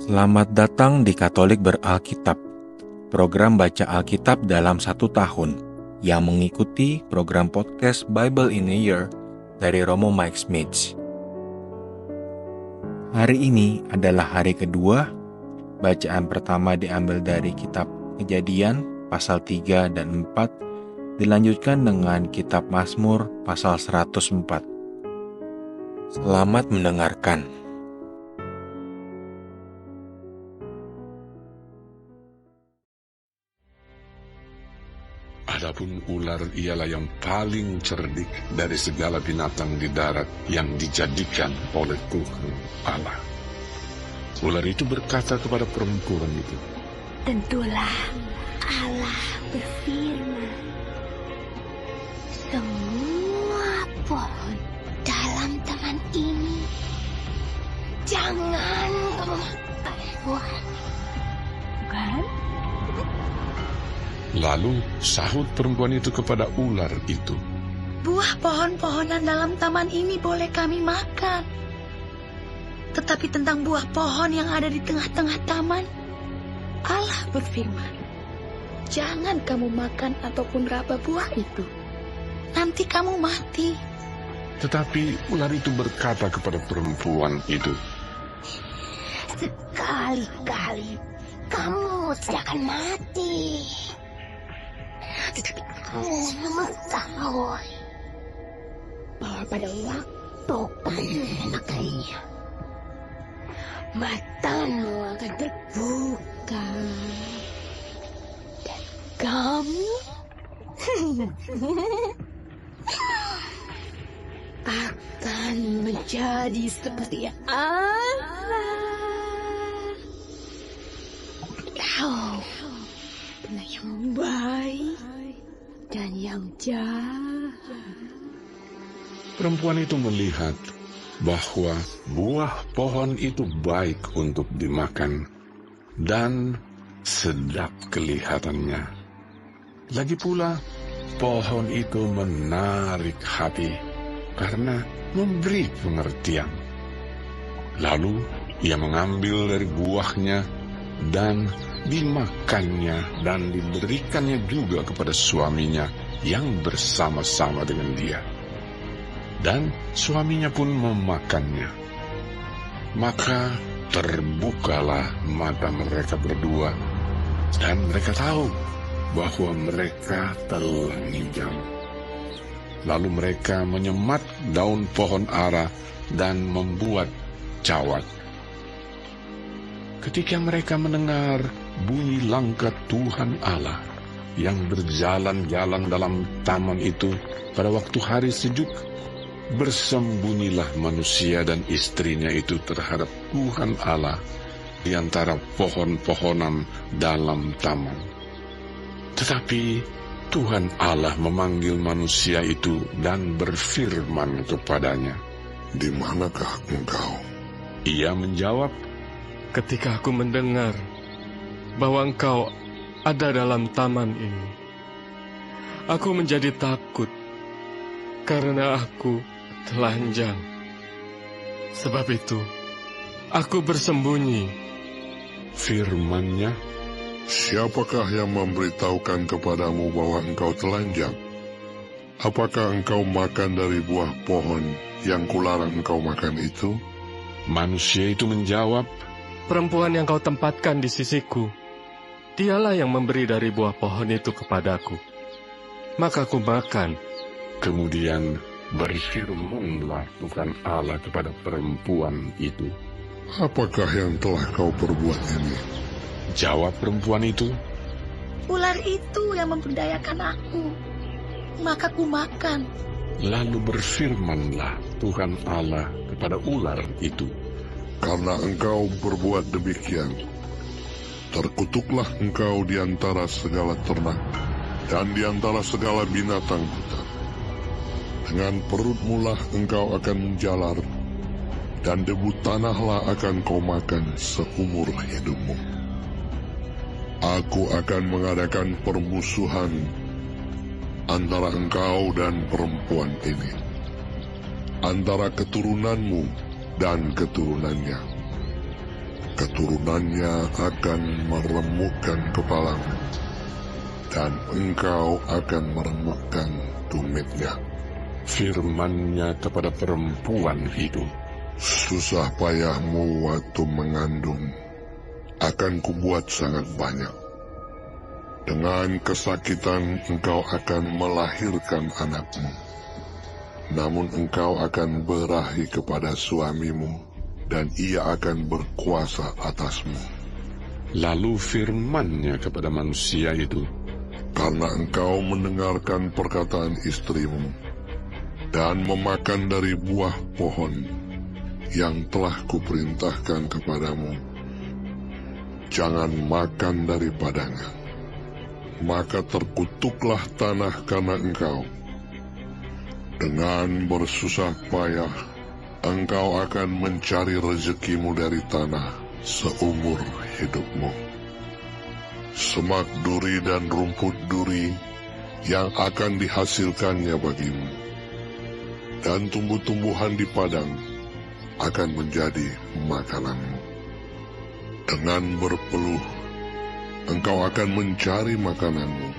Selamat datang di Katolik Beralkitab, program baca Alkitab dalam 1 tahun, yang mengikuti program podcast Bible in a Year dari Romo Mike Smith. Hari ini adalah hari kedua. Bacaan pertama diambil dari kitab Kejadian pasal 3 dan 4, dilanjutkan dengan kitab Mazmur pasal 104. Selamat mendengarkan. Adapun ular ialah yang paling cerdik dari segala binatang di darat yang dijadikan oleh Tuhan Allah. Ular itu berkata kepada perempuan itu, "Tentulah Allah berfirman, semua pohon dalam taman ini jangan kamu makan buahnya." Bukan? Lalu sahut perempuan itu kepada ular itu, "Buah pohon-pohonan dalam taman ini boleh kami makan. Tetapi tentang buah pohon yang ada di tengah-tengah taman, Allah berfirman, jangan kamu makan ataupun raba buah itu. Nanti kamu mati." Tetapi ular itu berkata kepada perempuan itu, "Sekali-kali kamu tidak akan mati. Tetapi kamu mengetahui bahwa pada waktu kamu memakannya, matamu akan terbuka dan kamu akan menjadi seperti Allah. Kau benar yang baik dan yang jahat." perempuan itu melihat bahwa buah pohon itu baik untuk dimakan dan sedap kelihatannya. Lagi pula, pohon itu menarik hati karena memberi pengertian. Lalu ia mengambil dari buahnya dan dimakannya dan diberikannya juga kepada suaminya yang bersama-sama dengan dia. Dan suaminya pun memakannya. Maka terbukalah mata mereka berdua, dan mereka tahu bahwa mereka telah ngigau. Lalu mereka menyemat daun pohon ara dan membuat cawat. Ketika mereka mendengar bunyi langkah Tuhan Allah yang berjalan-jalan dalam taman itu pada waktu hari sejuk, bersembunyilah manusia dan istrinya itu terhadap Tuhan Allah di antara pohon-pohonan dalam taman. Tetapi Tuhan Allah memanggil manusia itu dan berfirman kepadanya, "Di manakah engkau?" Ia menjawab, "Ketika aku mendengar bahwa engkau ada dalam taman ini, aku menjadi takut karena aku telanjang. Sebab itu, aku bersembunyi." Firman-Nya, "Siapakah yang memberitahukan kepadamu bahwa engkau telanjang? Apakah engkau makan dari buah pohon yang kularang engkau makan itu?" Manusia itu menjawab, "Perempuan yang kau tempatkan di sisiku, dialah yang memberi dari buah pohon itu kepadaku. Maka aku makan." Kemudian berfirmanlah Tuhan Allah kepada perempuan itu. "Apakah yang telah kau perbuat ini?" Jawab perempuan itu, "Ular itu yang memberdayakan aku, maka ku makan." lalu berfirmanlah Tuhan Allah kepada ular itu, "Karena engkau berbuat demikian, terkutuklah engkau di antara segala ternak dan di antara segala binatang hutan. Dengan perutmu lah engkau akan menjalar, dan debu tanahlah akan kau makan seumur hidupmu. Aku akan mengadakan permusuhan antara engkau dan perempuan ini, antara keturunanmu dan keturunannya. keturunannya akan meremukkan kepalamu, dan engkau akan meremukkan tumitnya. Firman-Nya kepada perempuan itu, Susah payahmu waktu mengandung akan kubuat sangat banyak. Dengan kesakitan engkau akan melahirkan anakmu. Namun engkau akan berahi kepada suamimu, dan ia akan berkuasa atasmu. lalu firman-Nya kepada manusia itu, Karena engkau mendengarkan perkataan istrimu, dan memakan dari buah pohon yang telah kuperintahkan kepadamu, jangan makan daripadanya. Maka terkutuklah tanah karena engkau. Dengan bersusah payah, engkau akan mencari rezekimu dari tanah seumur hidupmu. Semak duri dan rumput duri yang akan dihasilkannya bagimu, dan tumbuh-tumbuhan di padang akan menjadi makananmu. Dengan berpeluh, engkau akan mencari makananmu,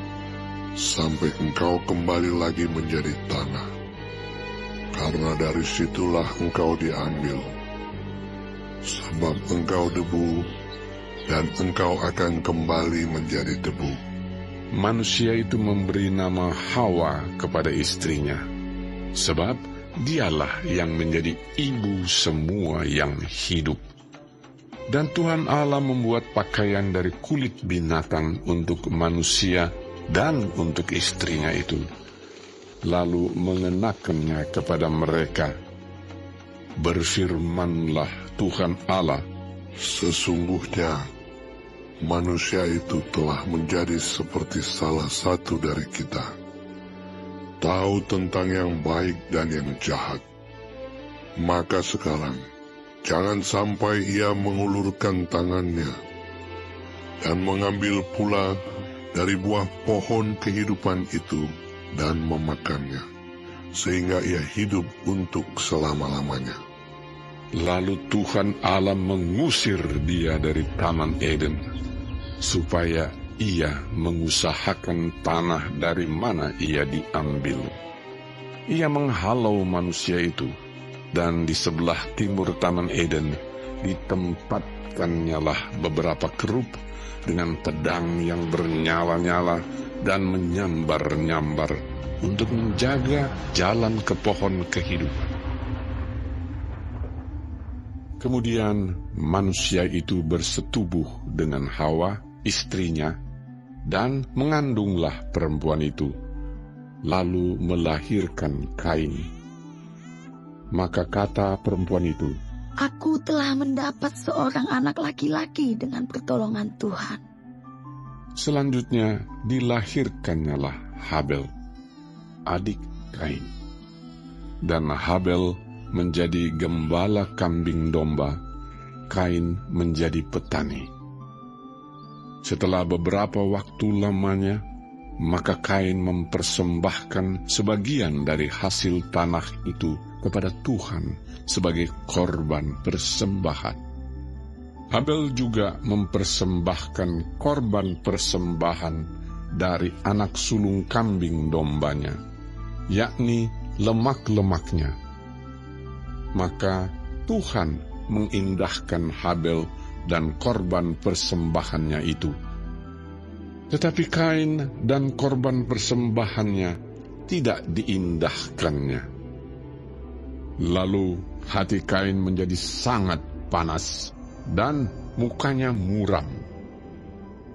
sampai engkau kembali lagi menjadi tanah. Karena dari situlah engkau diambil, sebab engkau debu, dan engkau akan kembali menjadi debu. manusia itu memberi nama Hawa kepada istrinya, sebab dialah yang menjadi ibu semua yang hidup. Dan Tuhan Allah membuat pakaian dari kulit binatang untuk manusia dan untuk istrinya itu, lalu mengenakannya kepada mereka. Berfirmanlah Tuhan Allah, Sesungguhnya manusia itu telah menjadi seperti salah satu dari kita, tahu tentang yang baik dan yang jahat. Maka sekarang jangan sampai ia mengulurkan tangannya dan mengambil pula dari buah pohon kehidupan itu dan memakannya, sehingga ia hidup untuk selama-lamanya. lalu Tuhan Allah mengusir dia dari Taman Eden, supaya ia mengusahakan tanah dari mana ia diambil. Ia menghalau manusia itu, dan di sebelah timur Taman Eden ditempatkannyalah beberapa kerub dengan pedang yang bernyala-nyala dan menyambar-nyambar untuk menjaga jalan ke pohon kehidupan. Kemudian manusia itu bersetubuh dengan Hawa, istrinya, dan mengandunglah perempuan itu, lalu melahirkan Kain. Maka kata perempuan itu, Aku telah mendapat seorang anak laki-laki dengan pertolongan Tuhan. selanjutnya dilahirkannyalah Habel, adik Kain. Dan Habel menjadi gembala kambing domba, Kain menjadi petani. Setelah beberapa waktu lamanya, maka Kain mempersembahkan sebagian dari hasil tanah itu kepada Tuhan sebagai korban persembahan. Habel juga mempersembahkan korban persembahan dari anak sulung kambing dombanya, yakni lemak-lemaknya. Maka Tuhan mengindahkan Habel dan korban persembahannya itu. Tetapi Kain dan korban persembahannya tidak diindahkannya. Lalu hati Kain menjadi sangat panas, dan mukanya muram.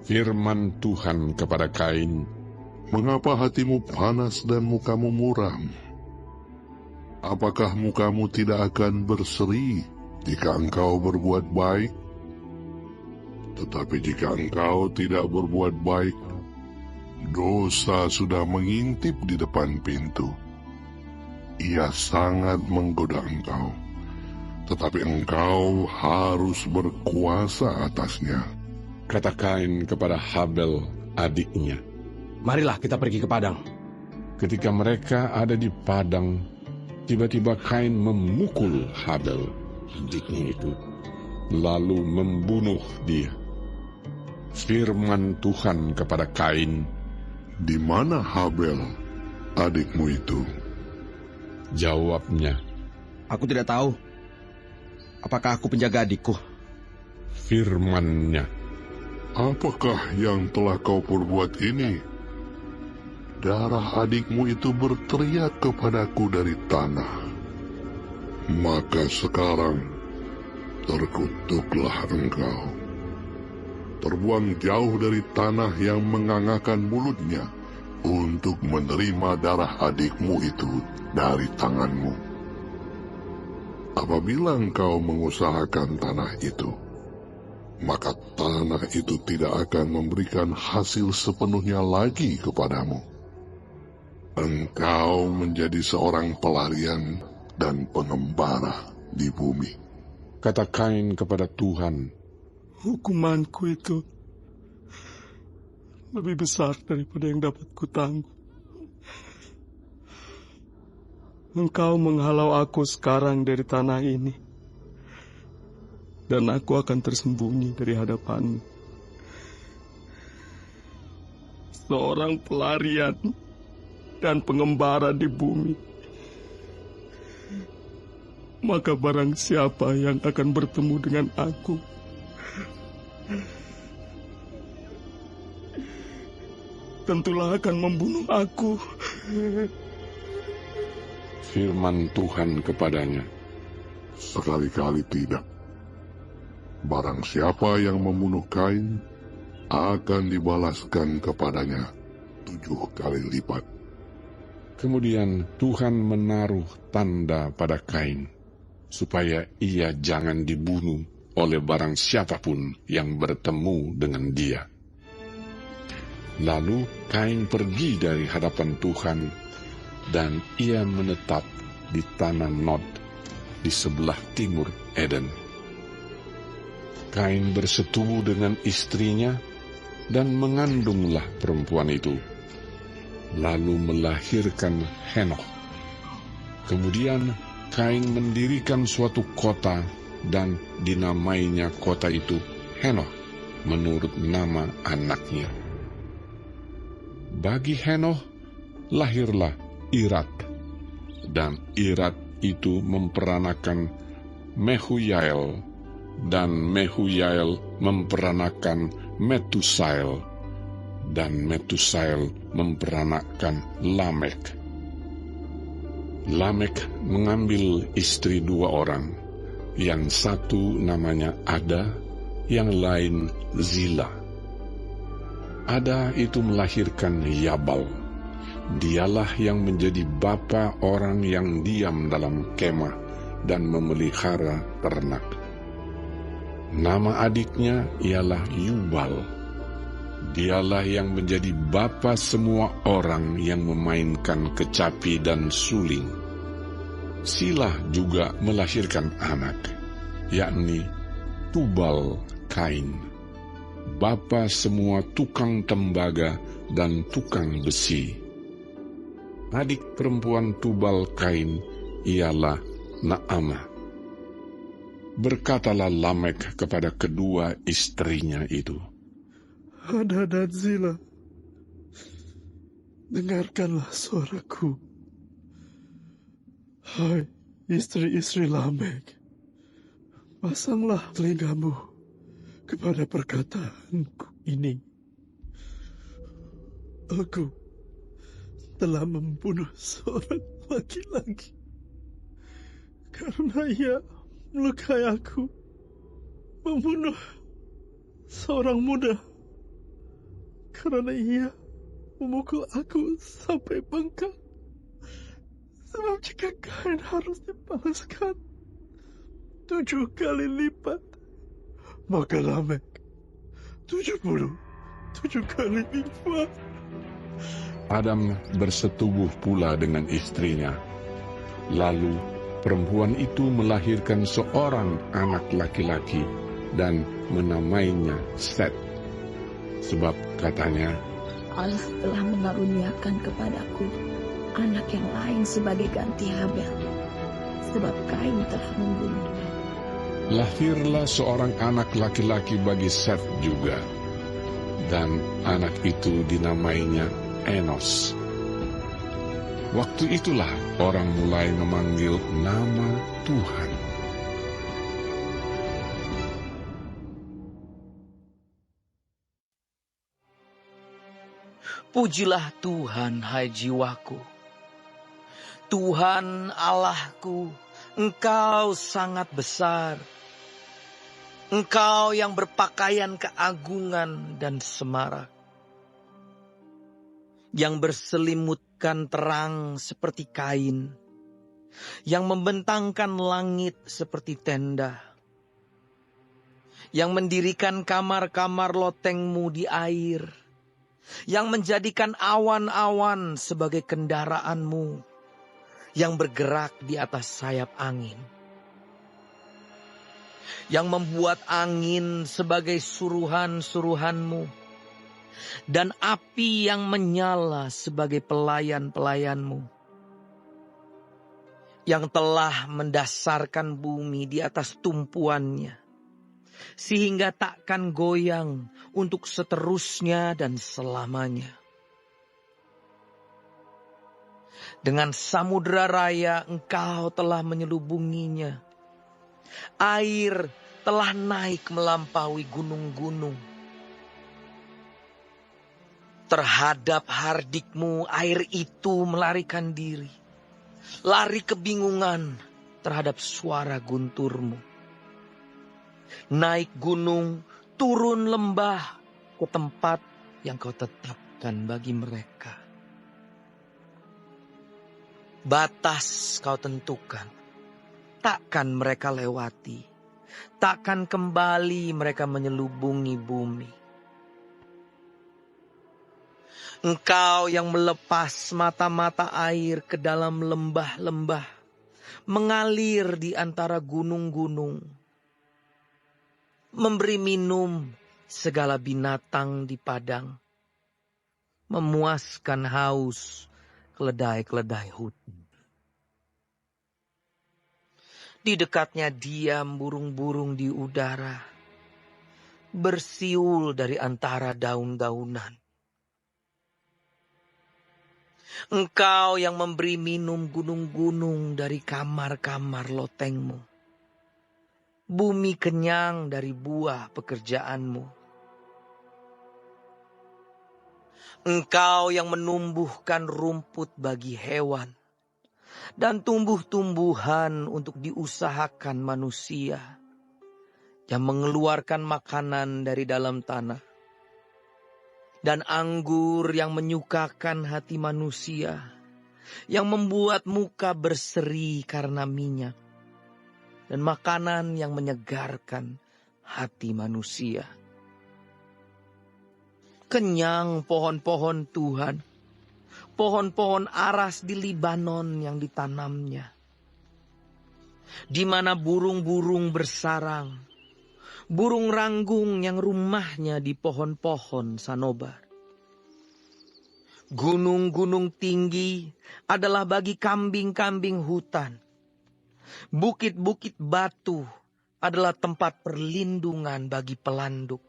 Firman Tuhan kepada Kain, Mengapa hatimu panas dan mukamu muram? Apakah mukamu tidak akan berseri jika engkau berbuat baik? Tetapi jika engkau tidak berbuat baik, dosa sudah mengintip di depan pintu. Ia sangat menggoda engkau, tetapi engkau harus berkuasa atasnya. kata Kain kepada Habel adiknya. Marilah kita pergi ke padang. Ketika mereka ada di padang, tiba-tiba Kain memukul Habel, adiknya itu, lalu membunuh dia. Firman Tuhan kepada Kain, Di mana Habel, adikmu itu? jawabnya. Aku tidak tahu. Apakah aku penjaga adikku? Firman-Nya, Apakah yang telah kau perbuat ini? Darah adikmu itu berteriak kepadaku dari tanah. Maka sekarang terkutuklah engkau. Terbuang jauh dari tanah yang mengangakan mulutnya untuk menerima darah adikmu itu dari tanganmu. Apabila engkau mengusahakan tanah itu, maka tanah itu tidak akan memberikan hasil sepenuhnya lagi kepadamu. Engkau menjadi seorang pelarian dan pengembara di bumi. kata Kain kepada Tuhan, Hukumanku itu lebih besar daripada yang dapat kutanggung. Engkau menghalau aku sekarang dari tanah ini, dan aku akan tersembunyi dari hadapanmu. Seorang pelarian dan pengembara di bumi. Maka barang siapa yang akan bertemu dengan aku, tentulah akan membunuh aku. firman Tuhan kepadanya, Sekali-kali tidak. Barang siapa yang membunuh Kain, akan dibalaskan kepadanya 7 kali lipat. Kemudian Tuhan menaruh tanda pada Kain, supaya ia jangan dibunuh oleh barang siapapun yang bertemu dengan dia. Lalu Kain pergi dari hadapan Tuhan, dan ia menetap di tanah Nod, di sebelah timur Eden. Kain bersetubuh dengan istrinya, dan mengandunglah perempuan itu, lalu melahirkan Henokh. Kemudian Kain mendirikan suatu kota, dan dinamainya kota itu Henokh, menurut nama anaknya. Bagi Henokh lahirlah Irad, dan Irad itu memperanakan Mehujael, dan Mehujael memperanakan Metusael, dan Metusael memperanakan Lamek. Lamek mengambil istri 2 orang, yang satu namanya Ada, yang lain Zila. Ada itu melahirkan Yabal. Dialah yang menjadi bapa orang yang diam dalam kemah dan memelihara ternak. Nama adiknya ialah Yubal. Dialah yang menjadi bapa semua orang yang memainkan kecapi dan suling. Silah juga melahirkan anak, yakni Tubal Kain, bapa semua tukang tembaga dan tukang besi. Adik perempuan Tubal Kain ialah Naamah. Berkatalah Lamek kepada kedua istrinya itu, Ada dan Zila, dengarkanlah suaraku. Hai istri-istri Lamek, pasanglah telingamu kepada perkataanku ini. Aku telah membunuh seorang laki-laki karena ia melukai aku, membunuh seorang muda karena ia memukul aku sampai bengkak. Sebab jika Kain harus dibalaskan 7 kali lipat, maka Lamek 77 kali lipat. Adam bersetubuh pula dengan istrinya. Lalu perempuan itu melahirkan seorang anak laki-laki dan menamainya Set. Sebab katanya, Allah telah mengaruniakan kepadaku anak yang lain sebagai ganti Habel, sebab Kain telah membunuhnya. lahirlah seorang anak laki-laki bagi Seth juga, dan anak itu dinamainya Enos. Waktu itulah orang mulai memanggil nama Tuhan. Pujilah Tuhan, hai jiwaku. Tuhan Allahku, Engkau sangat besar. Engkau yang berpakaian keagungan dan semarak, yang berselimutkan terang seperti kain, yang membentangkan langit seperti tenda, yang mendirikan kamar-kamar lotengmu di air, yang menjadikan awan-awan sebagai kendaraanmu, yang bergerak di atas sayap angin, yang membuat angin sebagai suruhan-suruhanmu, dan api yang menyala sebagai pelayan-pelayanmu, yang telah mendasarkan bumi di atas tumpuannya, sehingga takkan goyang untuk seterusnya dan selamanya. Dengan samudera raya Engkau telah menyelubunginya. Air telah naik melampaui gunung-gunung. Terhadap hardikmu air itu melarikan diri. Lari kebingungan terhadap suara gunturmu. Naik gunung, turun lembah ke tempat yang Kau tetapkan bagi mereka. Batas Kau tentukan, takkan mereka lewati, takkan kembali mereka menyelubungi bumi. Engkau yang melepas mata-mata air ke dalam lembah-lembah, mengalir di antara gunung-gunung, memberi minum segala binatang di padang, memuaskan haus keledai-keledai hutan. Di dekatnya diam burung-burung di udara, bersiul dari antara daun-daunan. Engkau yang memberi minum gunung-gunung dari kamar-kamar lotengmu. Bumi kenyang dari buah pekerjaanmu. Engkau yang menumbuhkan rumput bagi hewan dan tumbuh-tumbuhan untuk diusahakan manusia, yang mengeluarkan makanan dari dalam tanah, dan anggur yang menyukakan hati manusia, yang membuat muka berseri karena minyak, dan makanan yang menyegarkan hati manusia. Kenyang pohon-pohon Tuhan, pohon-pohon aras di Libanon yang ditanamnya, di mana burung-burung bersarang, burung ranggung yang rumahnya di pohon-pohon sanobar. Gunung-gunung tinggi adalah bagi kambing-kambing hutan. Bukit-bukit batu adalah tempat perlindungan bagi pelanduk.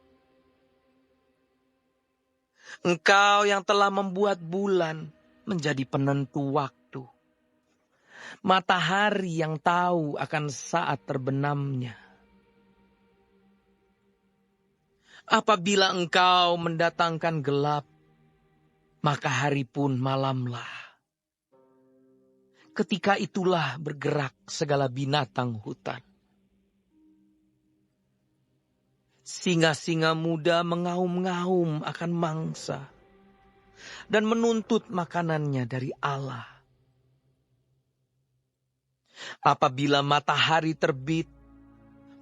Engkau yang telah membuat bulan menjadi penentu waktu, matahari yang tahu akan saat terbenamnya. Apabila Engkau mendatangkan gelap, maka hari pun malamlah. Ketika itulah bergerak segala binatang hutan. Singa-singa muda mengaum-ngaum akan mangsa dan menuntut makanannya dari Allah. Apabila matahari terbit,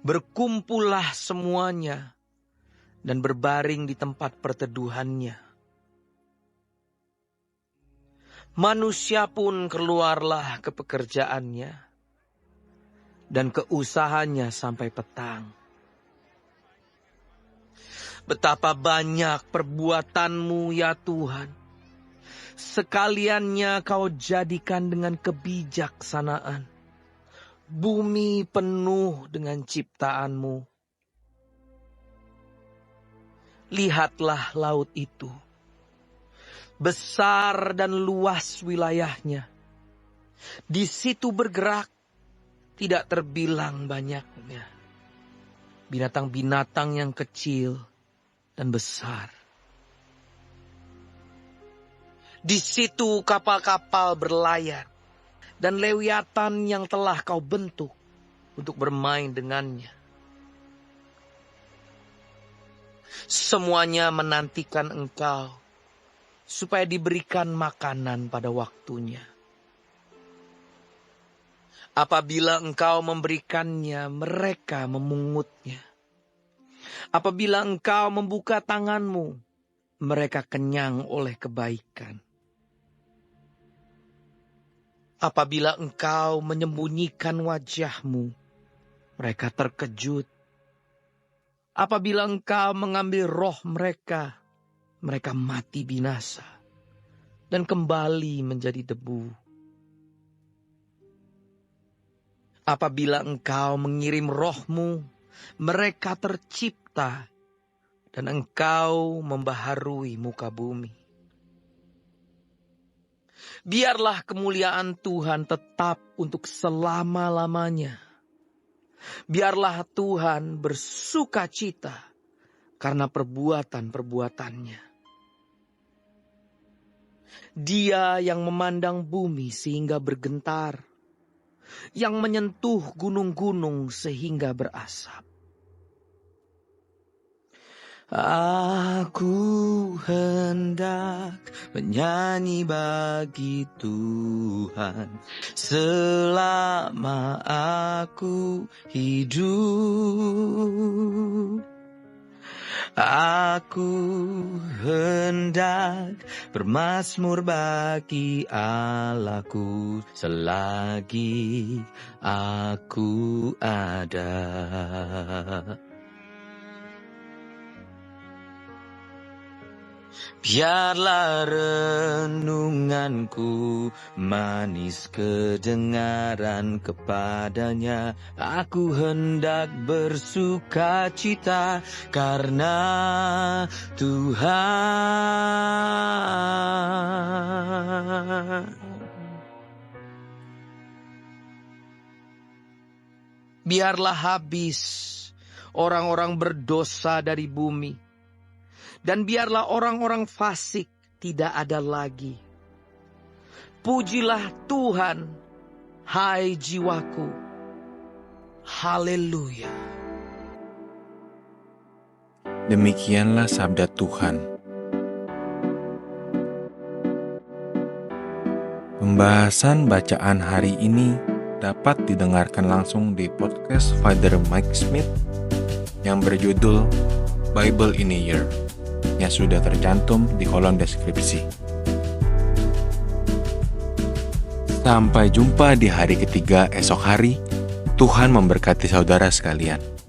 berkumpullah semuanya dan berbaring di tempat perteduhannya. Manusia pun keluarlah ke pekerjaannya dan ke usahanya sampai petang. Betapa banyak perbuatanmu ya Tuhan. Sekaliannya Kau jadikan dengan kebijaksanaan. Bumi penuh dengan ciptaan-Mu. Lihatlah laut itu. Besar dan luas wilayahnya. Di situ bergerak, tidak terbilang banyaknya. Binatang-binatang yang kecil dan besar. Di situ kapal-kapal berlayar. Dan lewiatan yang telah Kau bentuk untuk bermain dengannya. Semuanya menantikan Engkau supaya diberikan makanan pada waktunya. Apabila Engkau memberikannya, mereka memungutnya. Apabila Engkau membuka tangan-Mu, mereka kenyang oleh kebaikan. Apabila Engkau menyembunyikan wajah-Mu, mereka terkejut. Apabila Engkau mengambil roh mereka, mereka mati binasa dan kembali menjadi debu. Apabila Engkau mengirim roh-Mu, mereka tercipta dan Engkau membaharui muka bumi. Biarlah kemuliaan Tuhan tetap untuk selama-lamanya. Biarlah Tuhan bersuka cita karena perbuatan-perbuatannya. Dia yang memandang bumi sehingga bergentar, yang menyentuh gunung-gunung sehingga berasap. Aku hendak menyanyi bagi Tuhan selama aku hidup. Aku hendak bermazmur bagi Allahku selagi aku ada. Biarlah renunganku manis kedengaran kepadanya. Aku hendak bersuka cita karena Tuhan. Biarlah habis orang-orang berdosa dari bumi. Dan biarlah orang-orang fasik tidak ada lagi. Pujilah Tuhan, hai jiwaku. Haleluya. Demikianlah sabda Tuhan. Pembahasan bacaan hari ini dapat didengarkan langsung di podcast Father Mike Smith yang berjudul Bible in a Year, yang sudah tercantum di kolom deskripsi. Sampai jumpa di hari ketiga esok hari. Tuhan memberkati saudara sekalian.